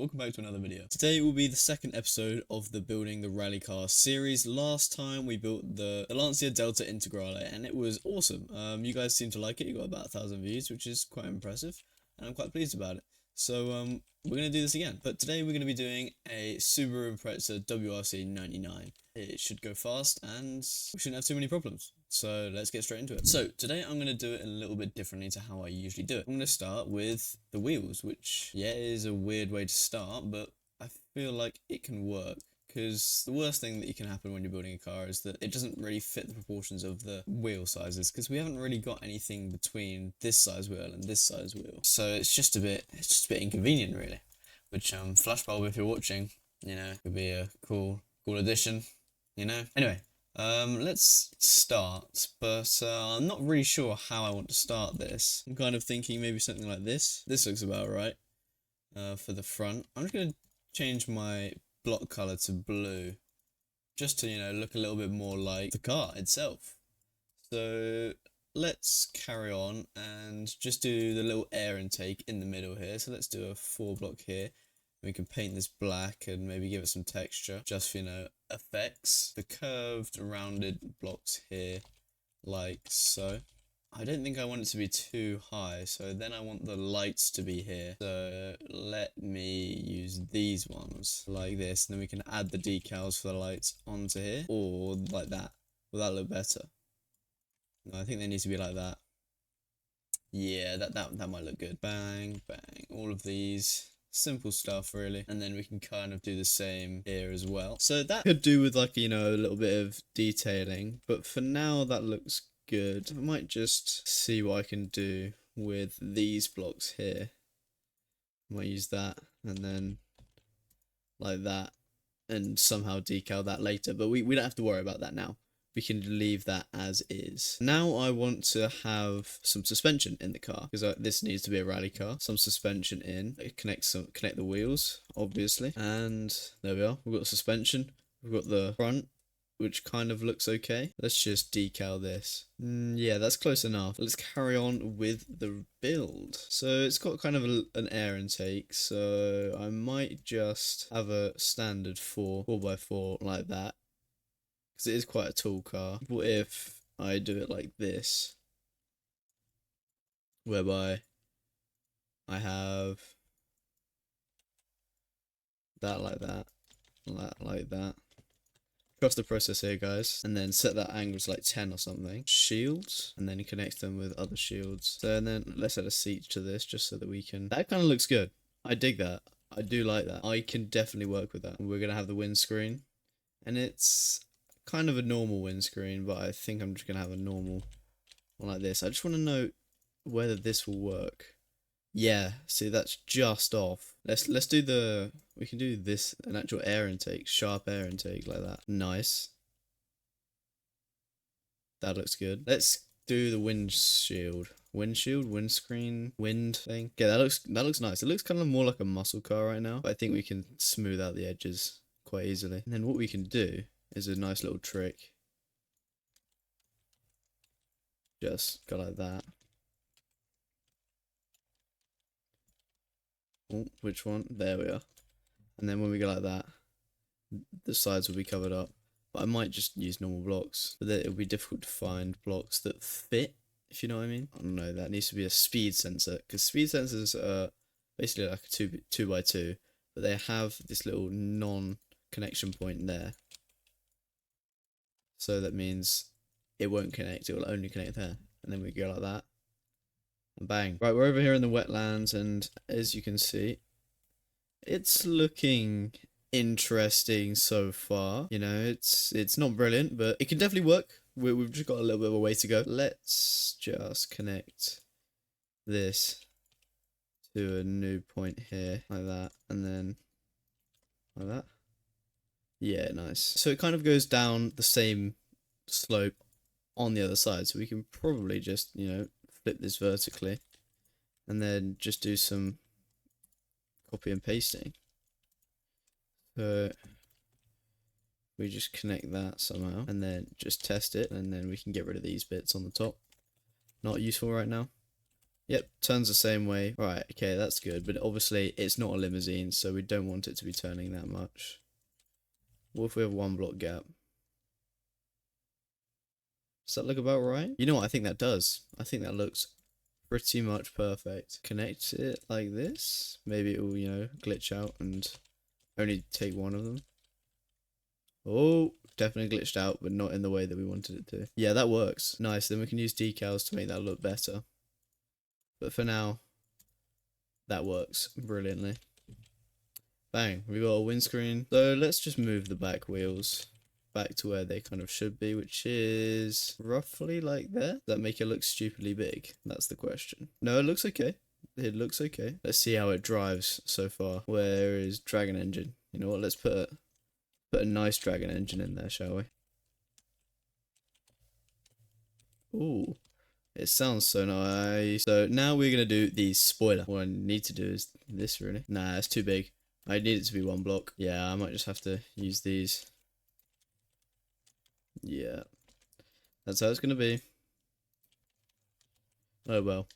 Welcome back to another video. Today will be the second episode of the Building the Rally Car series. Last time we built the Lancia Delta Integrale and it was awesome. You guys seem to like it. You got about 1,000 views, which is quite impressive, and I'm quite pleased about it. So we're going to do this again, but today we're going to be doing a Subaru impreza WRC9. It should go fast and we shouldn't have too many problems. So let's get straight into it. So today I'm going to do it a little bit differently to how I usually do it. I'm going to start with the wheels, which is a weird way to start, but I feel like it can work. Because the worst thing that can happen when you're building a car is that it doesn't really fit the proportions of the wheel sizes, because we haven't really got anything between this size wheel and this size wheel. So it's just a bit inconvenient really. Which flashbulb, if you're watching, you know, could be a cool addition, you know. Anyway, let's start, but I'm not really sure how I want to start this. I'm kind of thinking maybe something like this. This looks about right for the front. I'm just gonna change my block color to blue, just to, you know, look a little bit more like the car itself. So let's carry on and just do the little air intake in the middle here. So let's do a 4 block here. We can paint this black and maybe give it some texture, just for, you know, effects. The curved rounded blocks here, like so. I don't think I want it to be too high, so then I want the lights to be here. So let me use these ones like this, and then we can add the decals for the lights onto here, or like that. Will that look better? No, I think they need to be like that. Yeah, that might look good. Bang, bang, all of these. Simple stuff really, and then we can kind of do the same here as well. So that could do with, like, you know, a little bit of detailing, but for now that looks good. I might just see what I can do with these blocks here. I might use that and then like that and somehow decal that later, but we don't have to worry about that now. We can leave that as is. Now I want to have some suspension in the car, because this needs to be a rally car. Some suspension in. Connect the wheels, obviously. And there we are. We've got suspension. We've got the front, which kind of looks okay. Let's just decal this. Yeah, that's close enough. Let's carry on with the build. So it's got kind of an air intake, so I might just have a standard 4x4 like that, because it is quite a tall car. What if I do it like this, whereby I have that like that, that like that. Trust the process here, guys, and then set that angle to like 10 or something. Shields, and then connect them with other shields. So, and then let's add a seat to this, just so that we can. That kind of looks good. I dig that. I do like that. I can definitely work with that. We're gonna have the windscreen, and it's kind of a normal windscreen, but I think I'm just gonna have a normal one like this. I just want to know whether this will work. Yeah, see, that's just off. Let's do the, we can do this, an actual air intake, sharp air intake like that. Nice. That looks good. Let's do the windshield. Windscreen, wind thing. Yeah, that looks nice. It looks kind of more like a muscle car right now, but I think we can smooth out the edges quite easily. And then what we can do is a nice little trick. Just go like that. Oh, which one? There we are. And then when we go like that, the sides will be covered up. But I might just use normal blocks, but then it'll be difficult to find blocks that fit, if you know what I mean. I don't know, that needs to be a speed sensor, because speed sensors are basically like a 2x2, but they have this little non-connection point there. So that means it won't connect, it will only connect there. And then we go like that. And bang. Right, we're over here in the wetlands, and as you can see, it's looking interesting so far. You know, it's not brilliant, but it can definitely work. We've just got a little bit of a way to go. Let's just connect this to a new point here, like that, and then like that. Yeah, nice. So it kind of goes down the same slope on the other side, so we can probably just, you know, flip this vertically and then just do some copy and pasting. So we just connect that somehow and then just test it, and then we can get rid of these bits on the top. Not useful right now. Yep, turns the same way. Right, okay, that's good. But obviously, it's not a limousine, so we don't want it to be turning that much. What if we have 1 block gap? Does that look about right? You know what? I think that does. I think that looks pretty much perfect. Connect it like this. Maybe it will, you know, glitch out and only take one of them. Oh, definitely glitched out, but not in the way that we wanted it to. Yeah, that works. Nice. Then we can use decals to make that look better. But for now, that works brilliantly. Bang, we got a windscreen. So let's just move the back wheels back to where they kind of should be, which is roughly like there. Does that make it look stupidly big? That's the question. No, it looks okay. It looks okay. Let's see how it drives so far. Where is Dragon Engine? You know what? Let's put a nice Dragon Engine in there, shall we? Ooh. It sounds so nice. So now we're going to do the spoiler. What I need to do is this, really. Nah, it's too big. I need it to be 1 block. Yeah, I might just have to use these. Yeah. That's how it's going to be. Oh well.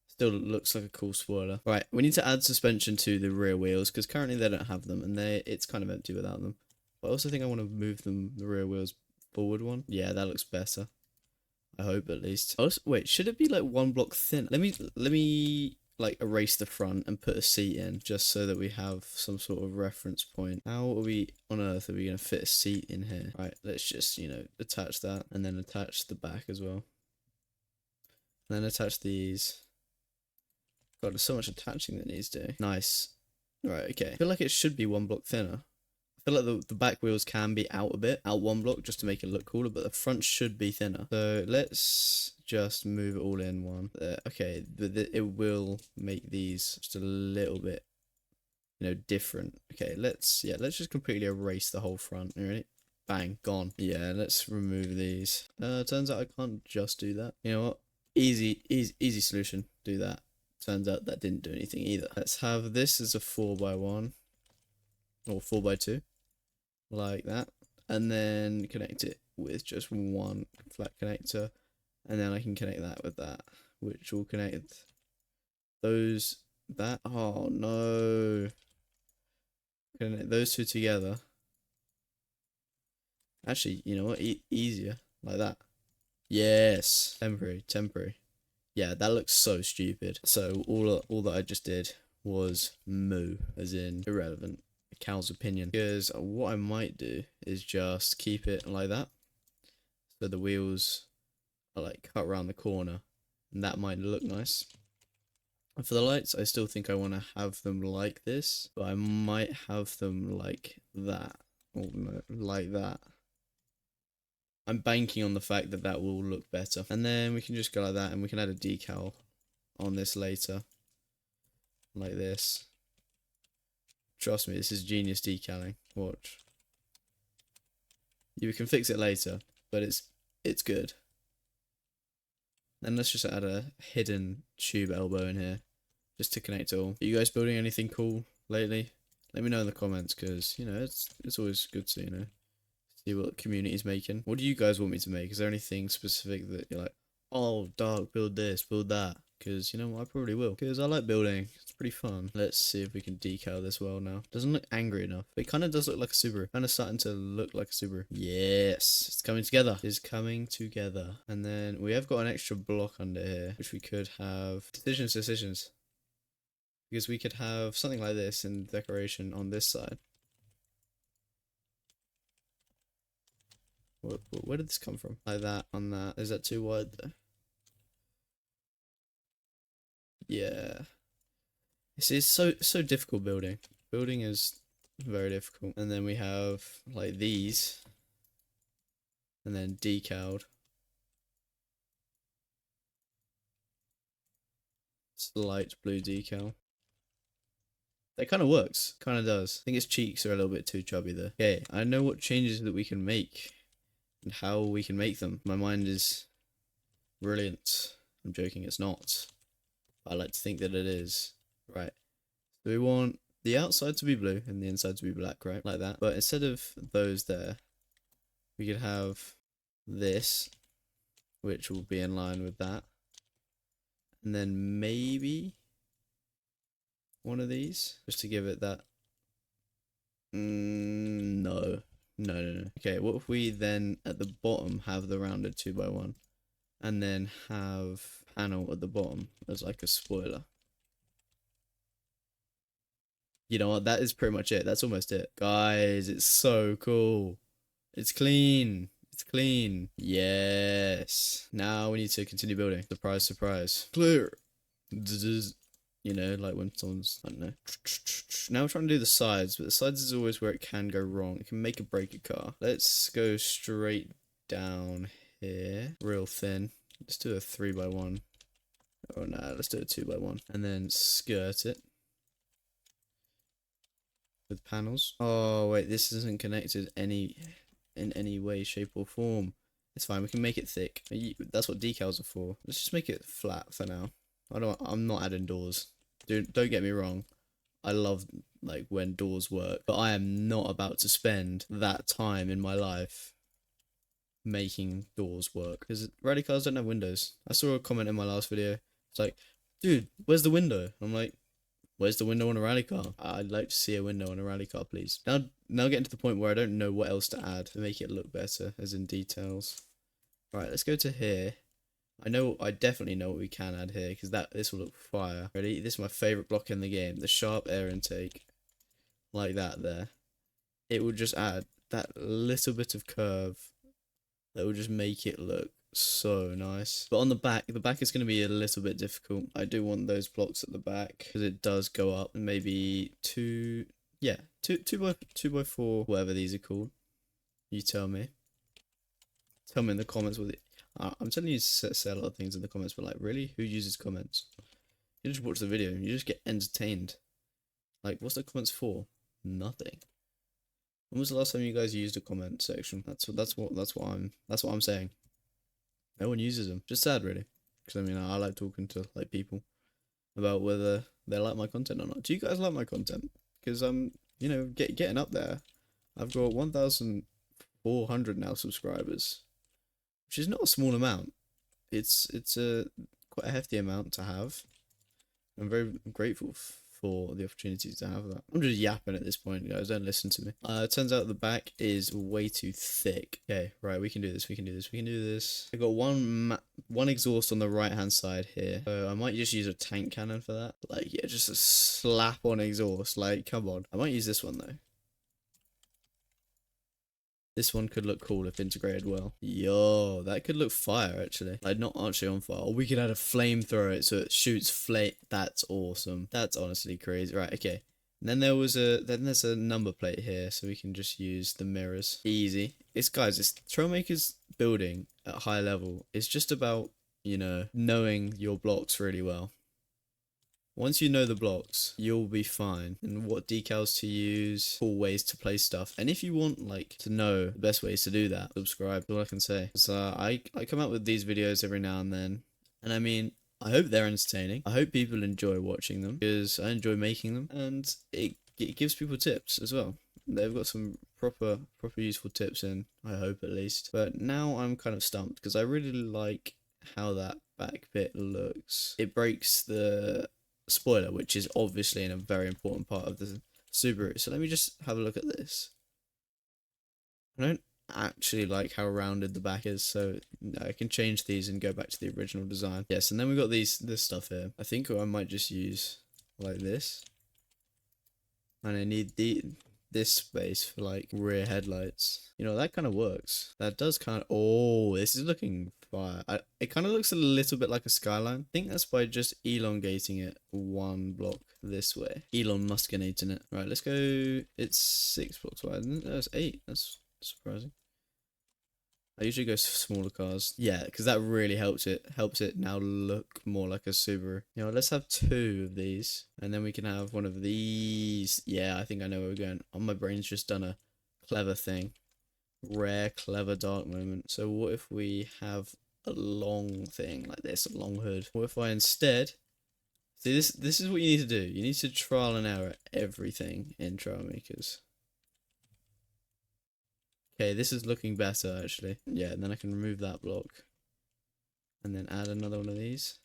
Still looks like a cool spoiler. Right, we need to add suspension to the rear wheels because currently they don't have them and it's kind of empty without them. But I also think I want to move the rear wheels forward one. Yeah, that looks better. I hope at least. Also, wait, should it be like 1 block thin? Let me like erase the front and put a seat in just so that we have some sort of reference point. How are we on earth are we going to fit a seat in here? Right, let's just, you know, attach that and then attach the back as well. And then attach these. God, there's so much attaching that needs doing. Nice. Right, okay. I feel like it should be 1 block thinner. I feel like the back wheels can be out a bit, out 1 block, just to make it look cooler, but the front should be thinner. So let's just move it all in one. Okay, but it will make these just a little bit, you know, different. Okay, let's just completely erase the whole front. You ready? Bang, gone. Yeah, let's remove these. Turns out I can't just do that. You know what? Easy solution. Do that. Turns out that didn't do anything either. Let's have this as a 4x1 or 4x2. Like that, and then connect it with just one flat connector, and then I can connect that with that, which will connect that. Oh no, connect those two together. Actually, you know what? Easier like that. Yes, temporary. Yeah, that looks so stupid. So all that I just did was moo, as in irrelevant. Cow's opinion, because what I might do is just keep it like that, so the wheels are like cut around the corner, and that might look nice. And for the lights, I still think I want to have them like this, but I might have them like that, or no, like that. I'm banking on the fact that that will look better, and then we can just go like that, and we can add a decal on this later, like this. Trust me, this is genius decaling. Watch. You can fix it later, but it's good. And let's just add a hidden tube elbow in here, just to connect it all. Are you guys building anything cool lately? Let me know in the comments, because, you know, it's always good to, you know, see what the community's making. What do you guys want me to make? Is there anything specific that you're like, oh, Dark, build this, build that? Because, you know, I probably will. Because I like building. It's pretty fun. Let's see if we can decal this well now. Doesn't look angry enough. But it kind of does look like a Subaru. Kind of starting to look like a Subaru. Yes. It's coming together. It's coming together. And then we have got an extra block under here, which we could have... Decisions. Because we could have something like this in decoration on this side. Where did this come from? Like that on that. Is that too wide there? Yeah. It's so difficult building. Building is very difficult. And then we have like these. And then decaled. Slight blue decal. That kind of works. Kind of does. I think its cheeks are a little bit too chubby there. Okay, I know what changes that we can make. And how we can make them. My mind is brilliant. I'm joking, it's not. I like to think that it is. Right. So we want the outside to be blue and the inside to be black, right? Like that. But instead of those there, we could have this, which will be in line with that. And then maybe one of these, just to give it that. No. No. Okay, what if we then at the bottom have the rounded 2x1, and then have panel at the bottom as like a spoiler? You know what? That is pretty much it. That's almost it. Guys, it's so cool. It's clean. It's clean. Yes. Now we need to continue building. Surprise, surprise. Clear. You know, like when someone's, I don't know. Now we're trying to do the sides, but the sides is always where it can go wrong. It can make or break a car. Let's go straight down here. Real thin. Let's do a 3x1. Oh no, let's do a 2x1. And then skirt it with panels. Oh wait, this isn't connected in any way, shape or form. It's fine, we can make it thick. That's what decals are for. Let's just make it flat for now. I'm not adding doors. Dude, don't get me wrong. I love like when doors work, but I am not about to spend that time in my life making doors work, because rally cars don't have windows. I saw a comment in my last video. It's like, dude, where's the window? I'm like, where's the window on a rally car? I'd like to see a window on a rally car, please. Now getting to the point where I don't know what else to add to make it look better, as in details. Right, let's go to here. I definitely know what we can add here, because this will look fire. Ready? This is my favorite block in the game. The sharp air intake. Like that there. It will just add that little bit of curve that will just make it look so nice. But on the back is going to be a little bit difficult. I do want those blocks at the back, because it does go up. Maybe two by four, whatever these are called. You tell me. Tell me in the comments what I'm telling you to say a lot of things in the comments, but like, really? Who uses comments? You just watch the video and you just get entertained. Like, what's the comments for? Nothing. When was the last time you guys used a comment section? That's what I'm saying. No one uses them. Just sad, really. Because I mean, I like talking to like people about whether they like my content or not. Do you guys like my content? Because I'm, you know, getting up there. I've got 1,400 now subscribers, which is not a small amount. It's a quite a hefty amount to have. I'm very grateful for the opportunities to have that. I'm just yapping at this point, guys. Don't listen to me. It turns out the back is way too thick. Okay, right, we can do this. We can do this. I've got one exhaust on the right hand side here, so I might just use a tank cannon for that. Like, yeah, just a slap on exhaust. Like, come on. I might use this one though. This one could look cool if integrated well. Yo, that could look fire, actually. Like, not actually on fire. Or we could add a flamethrower so it shoots flame. That's awesome. That's honestly crazy. Right, okay. And then there's a number plate here, so we can just use the mirrors. Easy. Guys, it's Trailmakers building at high level. It's just about, you know, knowing your blocks really well. Once you know the blocks, you'll be fine. And what decals to use, cool ways to place stuff. And if you want, like, to know the best ways to do that, subscribe. That's all I can say. So I come out with these videos every now and then. And I mean, I hope they're entertaining. I hope people enjoy watching them, because I enjoy making them. And it gives people tips as well. They've got some proper useful tips in, I hope at least. But now I'm kind of stumped, because I really like how that back bit looks. It breaks the spoiler, which is obviously a very important part of the Subaru. So let me just have a look at this. I don't actually like how rounded the back is, so I can change these and go back to the original design. Yes, and then we got this stuff here. I think I might just use like this, and I need this space for like rear headlights. You know, that kind of works. That does kind of, oh, this is looking fire. It kind of looks a little bit like a skyline. I think that's by just elongating it one block this way. Elon Muskinating it. Right, let's go. It's 6 blocks wide. That's 8. That's surprising. I usually go smaller cars. Yeah, because that really helps it now look more like a Subaru. You know, let's have 2 of these, and then we can have one of these. Yeah, I think I know where we're going. Oh, my brain's just done a clever thing. Rare, clever, dark moment. So what if we have a long thing like this, a long hood? What if I instead... See, this is what you need to do. You need to trial and error everything in Trailmakers. Okay, this is looking better, actually. Yeah, and then I can remove that block. And then add another one of these.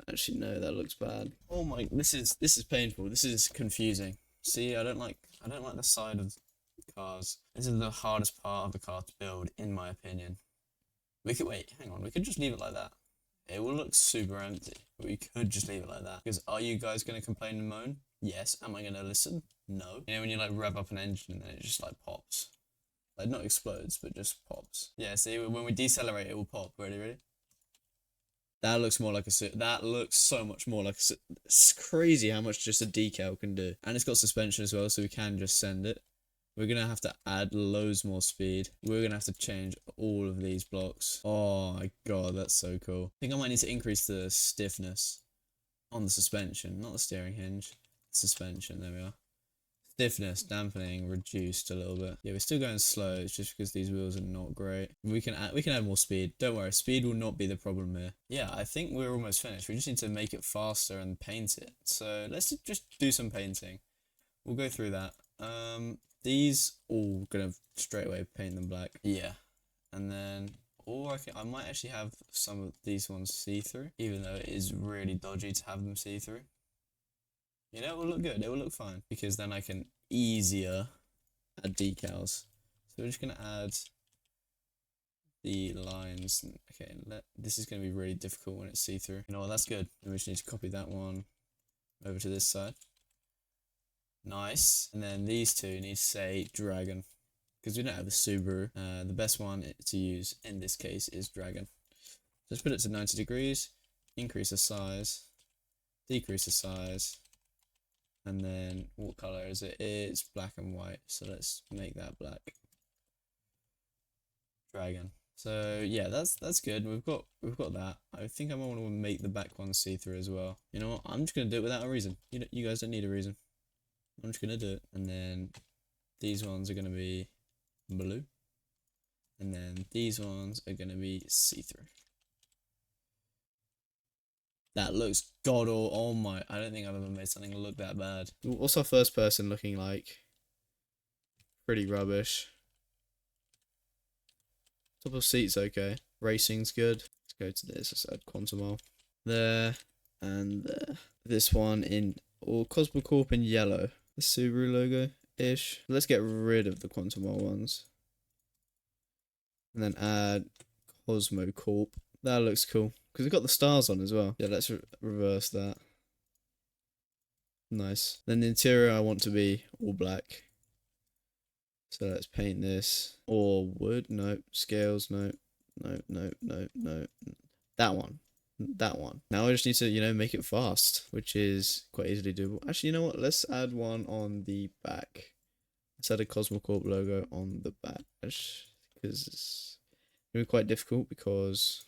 Actually, no, that looks bad. Oh my, this is painful. This is confusing. See, I don't like the side of cars. This is the hardest part of the car to build, in my opinion. We could wait, hang on, we could just leave it like that. It will look super empty, but we could just leave it like that. Because are you guys gonna complain and moan? Yes. Am I gonna listen? No. You know when you like rev up an engine and then it just like pops? Like not explodes, but just pops. Yeah, see, when we decelerate, it will pop. Ready? That looks more like a... That looks so much more like a... It's crazy how much just a decal can do. And it's got suspension as well, so we can just send it. We're going to have to add loads more speed. We're going to have to change all of these blocks. Oh my god, that's so cool. I think I might need to increase the stiffness on the suspension, not the steering hinge. Suspension, there we are. Stiffness, dampening, reduced a little bit. Yeah, we're still going slow. It's just because these wheels are not great. We can add more speed. Don't worry, speed will not be the problem here. Yeah, I think we're almost finished. We just need to make it faster and paint it. So let's just do some painting. We'll go through that. These all gonna straight away paint them black. Yeah, and then or I might actually have some of these ones see-through, even though it is really dodgy to have them see-through. You know, it will look good. It will look fine because then I can easier add decals. So we're just gonna add the lines. Okay, this is gonna be really difficult when it's see-through. You know what? That's good. Then we just need to copy that one over to this side. Nice. And then these two need to say Dragon because we don't have a Subaru. The best one to use in this case is Dragon. Just put it to 90 degrees, increase the size, decrease the size, and then what color is it? It's black and white. So let's make that black. Dragon. So yeah, that's good. We've got that. I think I want to make the back one see-through as well. You know what? I'm just gonna do it without a reason. You guys don't need a reason. I'm just gonna do it, and then these ones are gonna be blue, and then these ones are gonna be see-through. That looks god awful. Oh my! I don't think I've ever made something look that bad. What's our first person looking like? Pretty rubbish. Top of seat's okay. Racing's good. Let's go to this. Let's add Quantum there and there. This one in or Cosmocorp in yellow. The Subaru logo-ish. Let's get rid of the Quantum ones. And then add Cosmocorp. That looks cool. Because we've got the stars on as well. Yeah, let's reverse that. Nice. Then the interior I want to be all black. So let's paint this. Or wood. No. Scales. No. No. That one. That one. Now I just need to, you know, make it fast, which is quite easily doable. Actually, you know what? Let's add one on the back. Let's add a Cosmocorp logo on the back, because it's going to be quite difficult because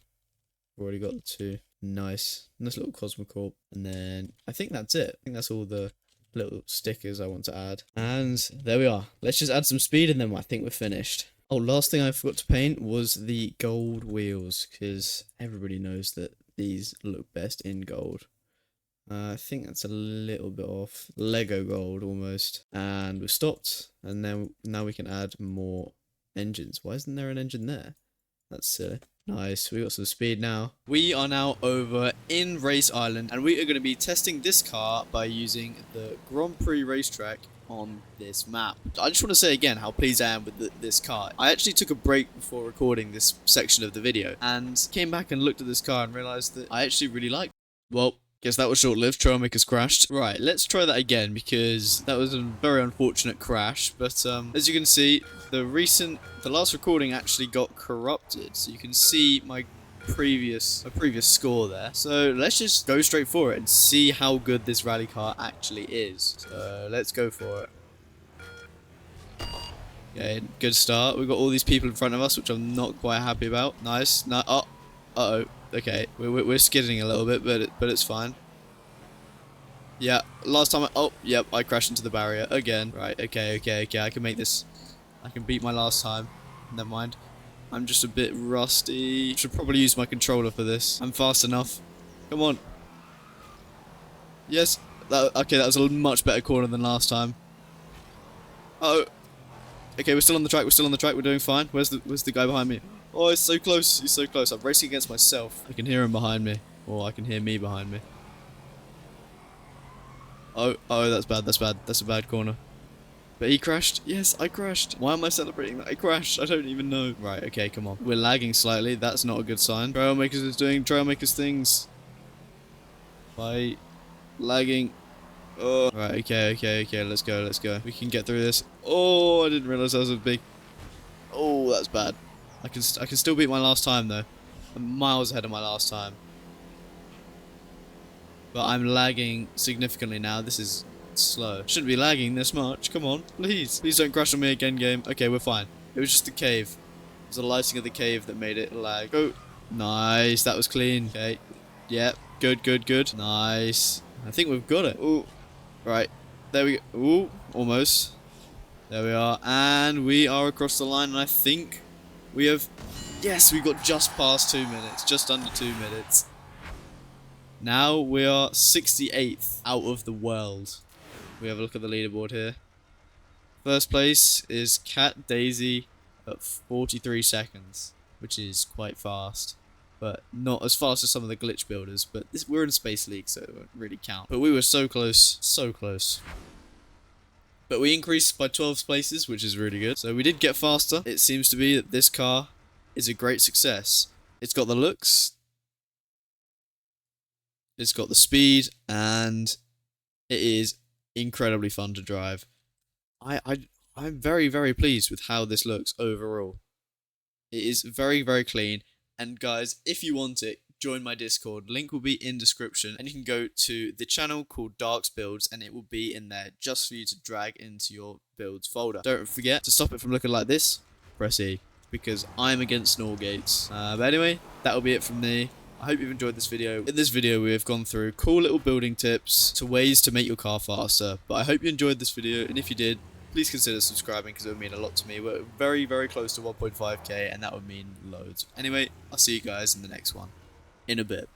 we've already got the two. Nice little Cosmocorp. And then I think that's it. I think that's all the little stickers I want to add. And there we are. Let's just add some speed and then I think we're finished. Oh, last thing I forgot to paint was the gold wheels, because everybody knows that these look best in gold. I think that's a little bit off. Lego gold almost. And we've stopped. And then now we can add more engines. Why isn't there an engine there? That's silly. Nice, we got some speed now. We are now over in Race Island, and we are going to be testing this car by using the Grand Prix racetrack on this map. I just want to say again how pleased I am with this car. I actually took a break before recording this section of the video, and came back and looked at this car and realised that I actually really liked it. Well, guess that was short-lived. Trailmakers crashed. Right, let's try that again because that was a very unfortunate crash. But as you can see, the last recording actually got corrupted. So you can see my previous score there. So let's just go straight for it and see how good this rally car actually is. So let's go for it. Okay, good start. We've got all these people in front of us, which I'm not quite happy about. Nice. No, uh-oh. Okay, we're skidding a little bit, but it's fine. Yeah, last time yep, I crashed into the barrier again. Right, okay, I can make this. I can beat my last time. Never mind. I'm just a bit rusty. Should probably use my controller for this. I'm fast enough. Come on. Yes. Okay, that was a much better corner than last time. Oh. Okay, we're still on the track. We're doing fine. Where's the guy behind me? Oh, he's so close. I'm racing against myself. I can hear him behind me. Oh, I can hear me behind me. Oh, that's bad, that's bad. That's a bad corner. But he crashed. Yes, I crashed. Why am I celebrating that I crashed? I don't even know. Right, okay, come on. We're lagging slightly. That's not a good sign. Trailmakers is doing Trailmakers things. By lagging. Oh. Right, okay. Let's go. We can get through this. Oh, I didn't realize that was a big... Oh, that's bad. I can still beat my last time, though. I'm miles ahead of my last time. But I'm lagging significantly now. This is slow. Shouldn't be lagging this much. Come on, please. Please don't crash on me again, game. Okay, we're fine. It was just the cave. It was the lighting of the cave that made it lag. Go. Nice. That was clean. Okay. Yep. Good. Nice. I think we've got it. Ooh. Right. There we go. Ooh. Almost. There we are. And we are across the line. And I think we have... Yes, we got just past 2 minutes. Just under 2 minutes. Now we are 68th out of the world. We have a look at the leaderboard here. First place is Cat Daisy at 43 seconds, which is quite fast. But not as fast as some of the glitch builders. But we're in Space League, so it won't really count. But we were so close. So close. But we increased by 12 places, which is really good. So we did get faster. It seems to be that this car is a great success. It's got the looks. It's got the speed, and it is incredibly fun to drive. I'm very pleased with how this looks overall. It is very clean, and guys, if you want it, join my Discord. Link will be in description, and you can go to the channel called Darks Builds, and it will be in there just for you to drag into your builds folder. Don't forget to stop it from looking like this. Press E, because I'm against null gates. But anyway, that'll be it from me. I hope you've enjoyed this video. In this video, we have gone through cool little building tips to ways to make your car faster. But I hope you enjoyed this video, and if you did, please consider subscribing because it would mean a lot to me. We're very close to 1.5k, and that would mean loads. Anyway, I'll see you guys in the next one. In a bit.